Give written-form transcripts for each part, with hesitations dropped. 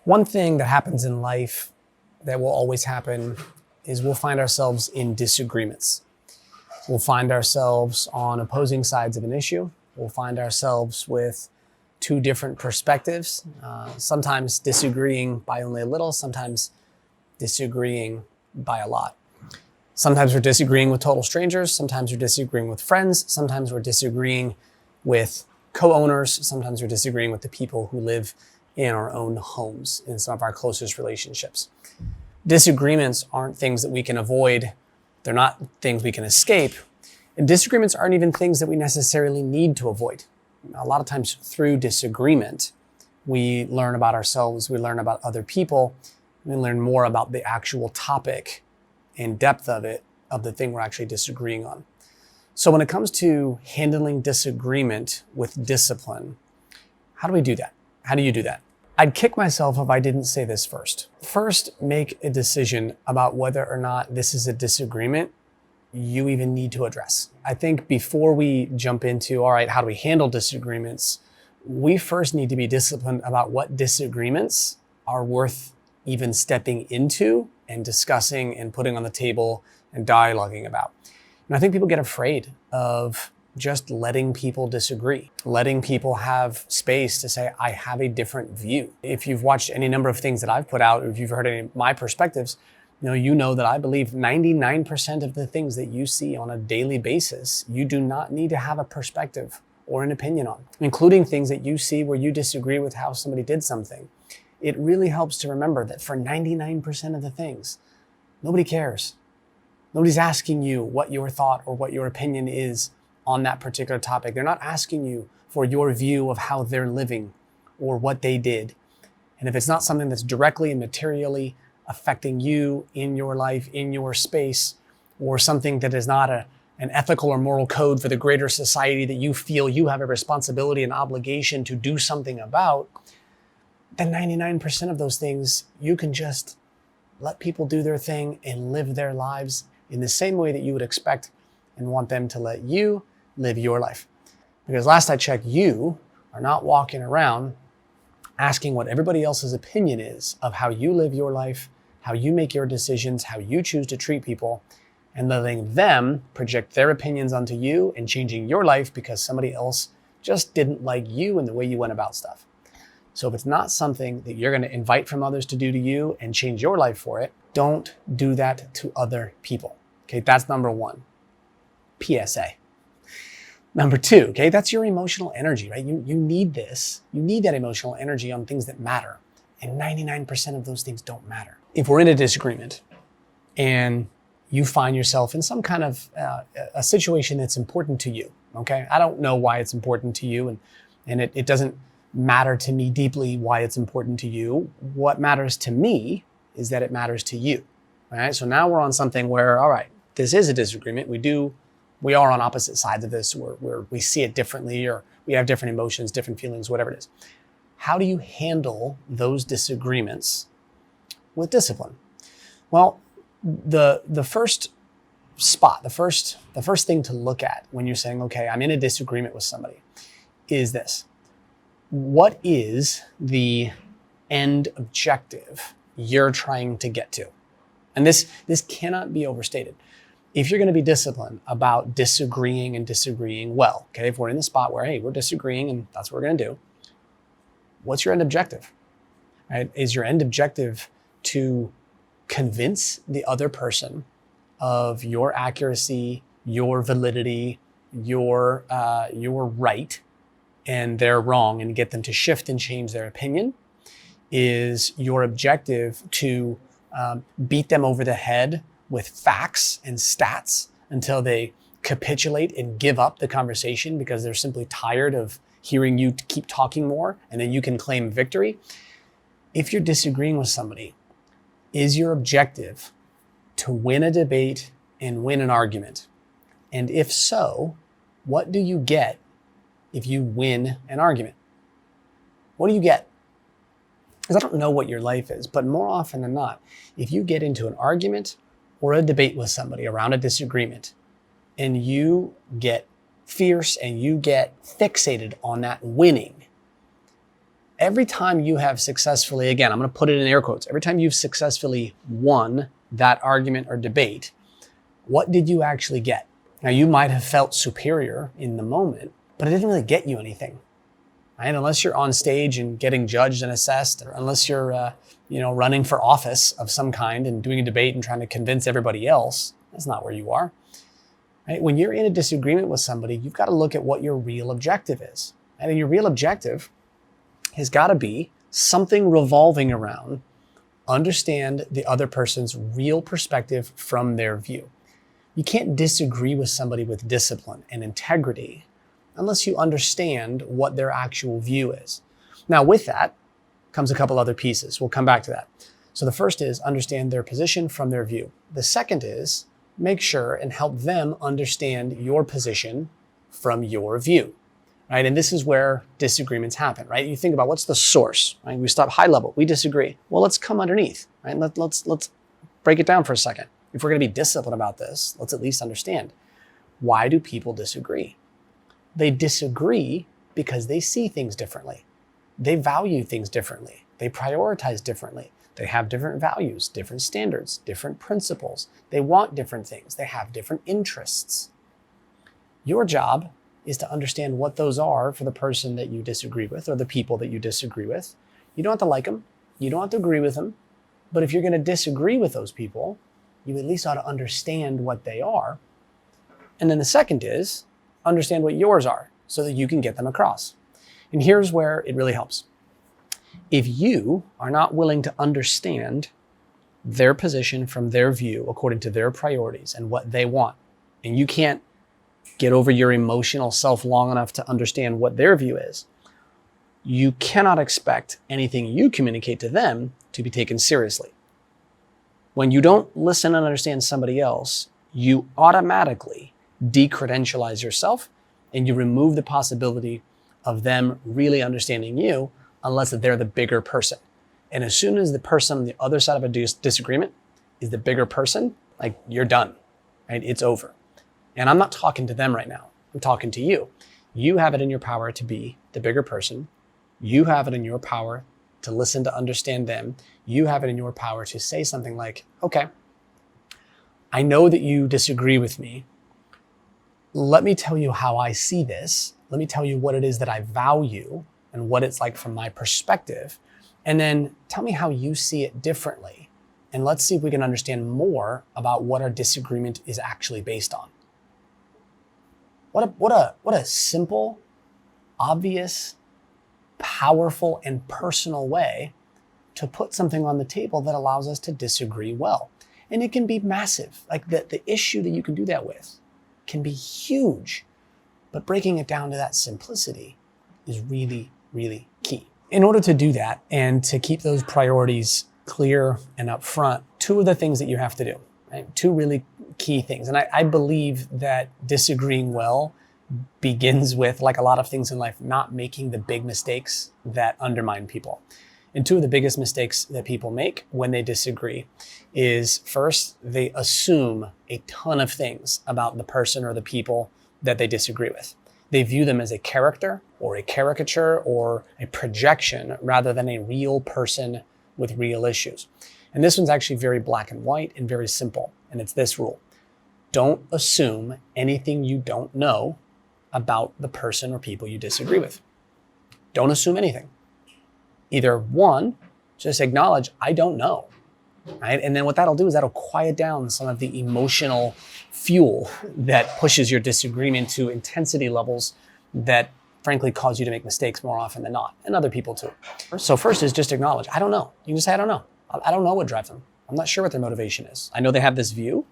One thing that happens in life that will always happen is we'll find ourselves in disagreements. We'll find ourselves on opposing sides of an issue. We'll find ourselves with two different perspectives, sometimes disagreeing by only a little, sometimes disagreeing by a lot. Sometimes we're disagreeing with total strangers. Sometimes we're disagreeing with friends. Sometimes we're disagreeing with co-owners. Sometimes we're disagreeing with the people who live in our own homes, in some of our closest relationships. Disagreements aren't things that we can avoid. They're not things we can escape. And disagreements aren't even things that we necessarily need to avoid. A lot of times through disagreement, we learn about ourselves, we learn about other people, we learn more about the actual topic and depth of it, of the thing we're actually disagreeing on. So when it comes to handling disagreement with discipline, how do we do that? How do you do that? I'd kick myself if I didn't say this first. First, make a decision about whether or not this is a disagreement you even need to address. I think before we jump into, all right, how do we handle disagreements? We first need to be disciplined about what disagreements are worth even stepping into and discussing and putting on the table and dialoguing about. And I think people get afraid of just letting people disagree, letting people have space to say, I have a different view. If you've watched any number of things that I've put out, or if you've heard any of my perspectives, you know that I believe 99% of the things that you see on a daily basis, you do not need to have a perspective or an opinion on, including things that you see where you disagree with how somebody did something. It really helps to remember that for 99% of the things, nobody cares. Nobody's asking you what your thought or what your opinion is on that particular topic. They're not asking you for your view of how they're living or what they did. And if it's not something that's directly and materially affecting you in your life, in your space, or something that is not an ethical or moral code for the greater society that you feel you have a responsibility and obligation to do something about, then 99% of those things, you can just let people do their thing and live their lives in the same way that you would expect and want them to let you live your life. Because last I checked, you are not walking around asking what everybody else's opinion is of how you live your life, how you make your decisions, how you choose to treat people, and letting them project their opinions onto you and changing your life because somebody else just didn't like you and the way you went about stuff. So if it's not something that you're going to invite from others to do to you and change your life for it, don't do that to other people. Okay, that's number one. PSA. Number two, okay, that's your emotional energy, right? You need this. You need that emotional energy on things that matter. And 99% of those things don't matter. If we're in a disagreement and you find yourself in some kind of a situation that's important to you, okay? I don't know why it's important to you, and it doesn't matter to me deeply why it's important to you. What matters to me is that it matters to you, all right? So now we're on something where, all right, this is a disagreement. We are on opposite sides of this where we see it differently, or we have different emotions, different feelings, whatever it is. How do you handle those disagreements with discipline? Well, the first spot, the first thing to look at when you're saying, okay, I'm in a disagreement with somebody, is this. What is the end objective you're trying to get to? And this cannot be overstated. If you're going to be disciplined about disagreeing and disagreeing well, okay, if we're in the spot where, hey, we're disagreeing and that's what we're going to do, what's your end objective? Right? Is your end objective to convince the other person of your accuracy, your validity, your right, and they're wrong, and get them to shift and change their opinion? Is your objective to beat them over the head with facts and stats until they capitulate and give up the conversation because they're simply tired of hearing you keep talking more, and then you can claim victory? If you're disagreeing with somebody, is your objective to win a debate and win an argument? And if so, what do you get if you win an argument? What do you get? Because I don't know what your life is, but more often than not, if you get into an argument or a debate with somebody around a disagreement and you get fierce and you get fixated on that winning, every time you have successfully, again, I'm going to put it in air quotes, every time you've successfully won that argument or debate, what did you actually get? Now, you might have felt superior in the moment, but it didn't really get you anything, right? Unless you're on stage and getting judged and assessed, or unless you're, running for office of some kind and doing a debate and trying to convince everybody else, that's not where you are, right? When you're in a disagreement with somebody, you've got to look at what your real objective is. And your real objective has got to be something revolving around understand the other person's real perspective from their view. You can't disagree with somebody with discipline and integrity unless you understand what their actual view is. Now, with that comes a couple other pieces. We'll come back to that. So the first is understand their position from their view. The second is make sure and help them understand your position from your view, right? And this is where disagreements happen, right? You think about what's the source, right? We start high level, we disagree. Well, let's come underneath, right? Let's break it down for a second. If we're going to be disciplined about this, let's at least understand, why do people disagree? They disagree because they see things differently. They value things differently. They prioritize differently. They have different values, different standards, different principles. They want different things. They have different interests. Your job is to understand what those are for the person that you disagree with or the people that you disagree with. You don't have to like them. You don't have to agree with them. But if you're going to disagree with those people, you at least ought to understand what they are. And then the second is understand what yours are so that you can get them across. And here's where it really helps. If you are not willing to understand their position from their view according to their priorities and what they want, and you can't get over your emotional self long enough to understand what their view is, you cannot expect anything you communicate to them to be taken seriously. When you don't listen and understand somebody else, you automatically decredentialize yourself and you remove the possibility of them really understanding you unless they're the bigger person. And as soon as the person on the other side of a disagreement is the bigger person, like, you're done, right? It's over. And I'm not talking to them right now. I'm talking to you. You have it in your power to be the bigger person. You have it in your power to listen, to understand them. You have it in your power to say something like, okay, I know that you disagree with me. Let me tell you how I see this. Let me tell you what it is that I value and what it's like from my perspective. And then tell me how you see it differently. And let's see if we can understand more about what our disagreement is actually based on. What a simple, obvious, powerful, and personal way to put something on the table that allows us to disagree well. And it can be massive. Like the issue that you can do that with can be huge, but breaking it down to that simplicity is really, really key. In order to do that and to keep those priorities clear and upfront, two of the things that you have to do, right? Two really key things. And I believe that disagreeing well begins with, like a lot of things in life, not making the big mistakes that undermine people. And two of the biggest mistakes that people make when they disagree is, first, they assume a ton of things about the person or the people that they disagree with. They view them as a character or a caricature or a projection rather than a real person with real issues. And this one's actually very black and white and very simple. And it's this rule: don't assume anything you don't know about the person or people you disagree with. Don't assume anything. Either one, just acknowledge, I don't know, right? And then what that'll do is that'll quiet down some of the emotional fuel that pushes your disagreement to intensity levels that frankly cause you to make mistakes more often than not, and other people too. So first is just acknowledge, I don't know. You can just say, I don't know. I don't know what drives them. I'm not sure what their motivation is. I know they have this view,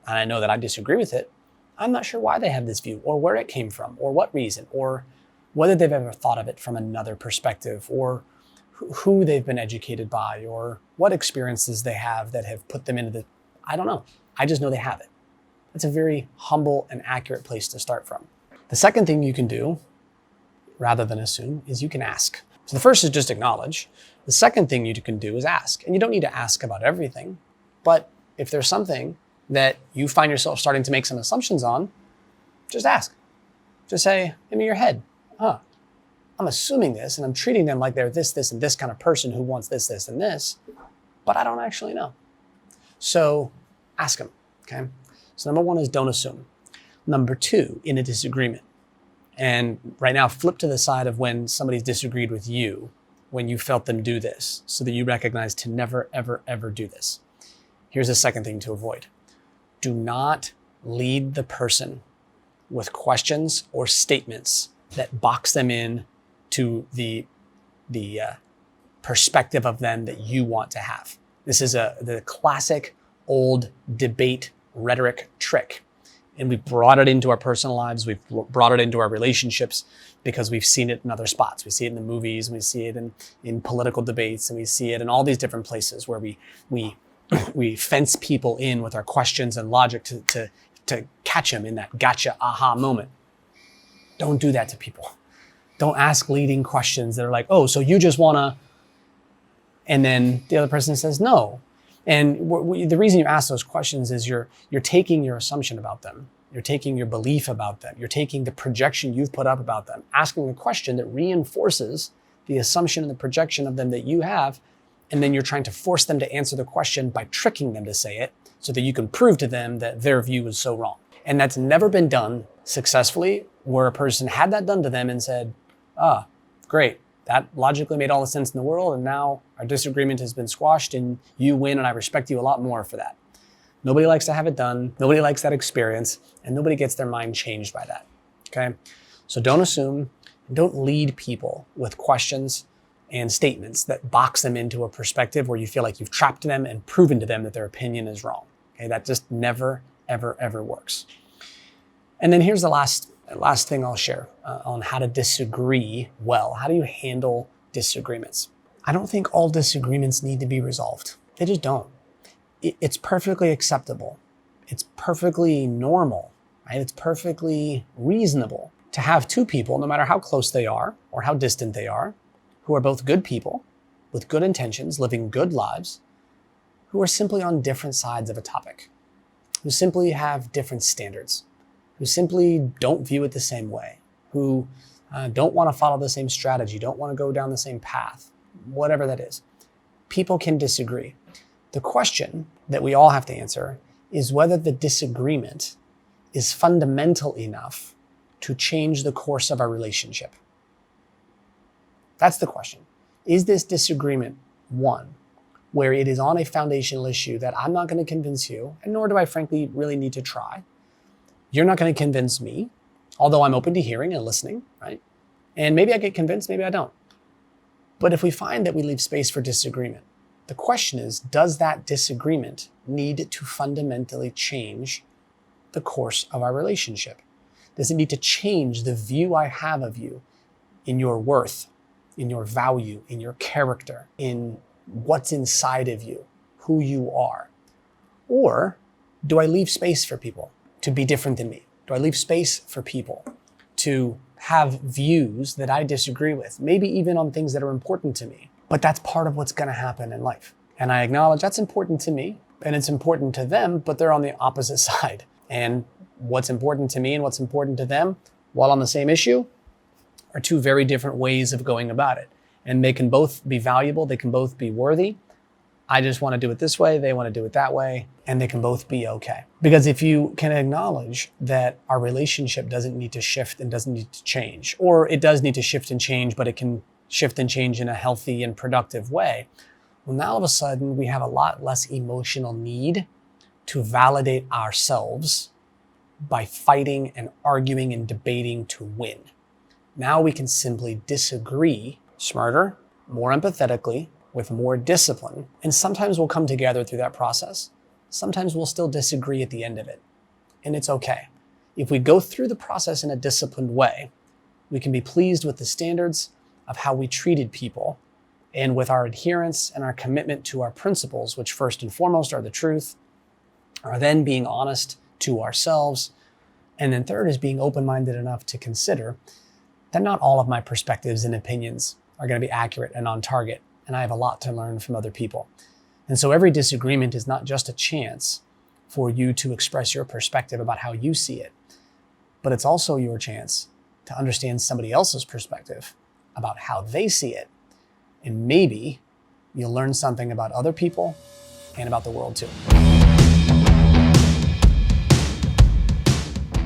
and I know that I disagree with it. I'm not sure why they have this view, or where it came from, or what reason, or whether they've ever thought of it from another perspective, or who they've been educated by, or what experiences they have that have put them into the, I don't know. I just know they have it. That's a very humble and accurate place to start from. The second thing you can do, rather than assume, is you can ask. So the first is just acknowledge. The second thing you can do is ask. And you don't need to ask about everything, but if there's something that you find yourself starting to make some assumptions on, just ask. Just say, in your head, I'm assuming this and I'm treating them like they're this, this, and this kind of person who wants this, this, and this, but I don't actually know. So ask them, okay? So number one is don't assume. Number two, in a disagreement. And right now, flip to the side of when somebody's disagreed with you, when you felt them do this, so that you recognize to never, ever, ever do this. Here's the second thing to avoid. Do not lead the person with questions or statements that box them in to the perspective of them that you want to have. This is the classic old debate rhetoric trick. And we've brought it into our personal lives. We've brought it into our relationships because we've seen it in other spots. We see it in the movies, and we see it in political debates, and we see it in all these different places where we fence people in with our questions and logic to catch them in that gotcha aha moment. Don't do that to people. Don't ask leading questions that are like, oh, so you just wanna, and then the other person says no. And the reason you ask those questions is you're taking your assumption about them. You're taking your belief about them. You're taking the projection you've put up about them, asking a question that reinforces the assumption and the projection of them that you have. And then you're trying to force them to answer the question by tricking them to say it so that you can prove to them that their view is so wrong. And that's never been done successfully where a person had that done to them and said, ah, great. That logically made all the sense in the world, and now our disagreement has been squashed and you win, and I respect you a lot more for that. Nobody likes to have it done. Nobody likes that experience, and nobody gets their mind changed by that, okay? So don't assume, and don't lead people with questions and statements that box them into a perspective where you feel like you've trapped them and proven to them that their opinion is wrong, okay? That just never, ever, ever works. And then here's the last thing I'll share on how to disagree well. How do you handle disagreements? I don't think all disagreements need to be resolved. They just don't. It's perfectly acceptable. It's perfectly normal, right? It's perfectly reasonable to have two people, no matter how close they are or how distant they are, who are both good people with good intentions, living good lives, who are simply on different sides of a topic, who simply have different standards, who simply don't view it the same way, who don't want to follow the same strategy, don't want to go down the same path, whatever that is. People can disagree. The question that we all have to answer is whether the disagreement is fundamental enough to change the course of our relationship. That's the question. Is this disagreement one where it is on a foundational issue that I'm not going to convince you, and nor do I frankly really need to try? You're not going to convince me, although I'm open to hearing and listening, right? And maybe I get convinced, maybe I don't. But if we find that we leave space for disagreement, the question is, does that disagreement need to fundamentally change the course of our relationship? Does it need to change the view I have of you in your worth, in your value, in your character, in what's inside of you, who you are? Or do I leave space for people to be different than me? Do I leave space for people to have views that I disagree with, maybe even on things that are important to me? But that's part of what's going to happen in life. And I acknowledge that's important to me and it's important to them, but they're on the opposite side. And what's important to me and what's important to them, while on the same issue, are two very different ways of going about it. And they can both be valuable. They can both be worthy. I just want to do it this way. They want to do it that way. And they can both be okay. Because if you can acknowledge that our relationship doesn't need to shift and doesn't need to change, or it does need to shift and change, but it can shift and change in a healthy and productive way, well, now all of a sudden we have a lot less emotional need to validate ourselves by fighting and arguing and debating to win. Now we can simply disagree smarter, more empathetically, with more discipline, and sometimes we'll come together through that process. Sometimes we'll still disagree at the end of it, and it's okay. If we go through the process in a disciplined way, we can be pleased with the standards of how we treated people and with our adherence and our commitment to our principles, which first and foremost are the truth, are then being honest to ourselves, and then third is being open-minded enough to consider that not all of my perspectives and opinions are going to be accurate and on target, and I have a lot to learn from other people. And so every disagreement is not just a chance for you to express your perspective about how you see it, but it's also your chance to understand somebody else's perspective about how they see it. And maybe you'll learn something about other people and about the world too.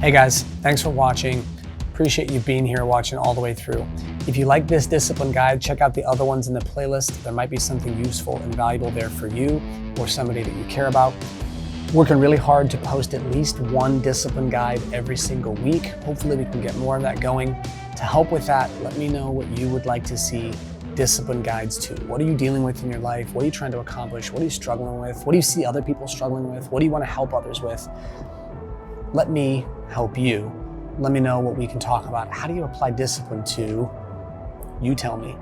Hey guys, thanks for watching. Appreciate you being here, watching all the way through. If you like this discipline guide, check out the other ones in the playlist. There might be something useful and valuable there for you or somebody that you care about. Working really hard to post at least one discipline guide every single week. Hopefully we can get more of that going. To help with that, let me know what you would like to see discipline guides to. What are you dealing with in your life? What are you trying to accomplish? What are you struggling with? What do you see other people struggling with? What do you want to help others with? Let me help you. Let me know what we can talk about. How do you apply discipline to? You tell me.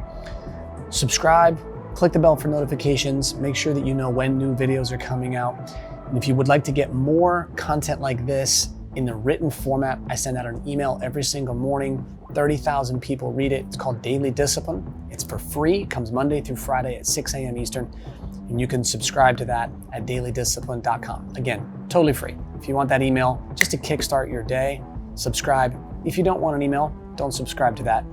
Subscribe, click the bell for notifications, make sure that you know when new videos are coming out. And if you would like to get more content like this in the written format, I send out an email every single morning. 30,000 people read it. It's called Daily Discipline. It's for free. It comes Monday through Friday at 6 a.m. Eastern. And you can subscribe to that at dailydiscipline.com. Again, totally free. If you want that email just to kickstart your day, subscribe. If you don't want an email, don't subscribe to that.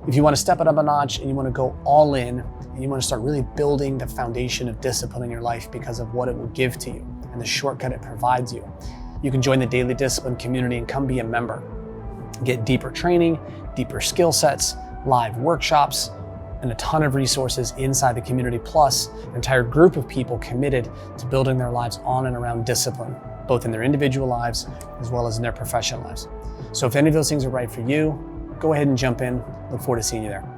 If you want to step it up a notch and you want to go all in and you want to start really building the foundation of discipline in your life because of what it will give to you and the shortcut it provides you, you can join the Daily Discipline community and come be a member. Get deeper training, deeper skill sets, live workshops, and a ton of resources inside the community, plus an entire group of people committed to building their lives on and around discipline, both in their individual lives as well as in their professional lives. So if any of those things are right for you, go ahead and jump in. Look forward to seeing you there.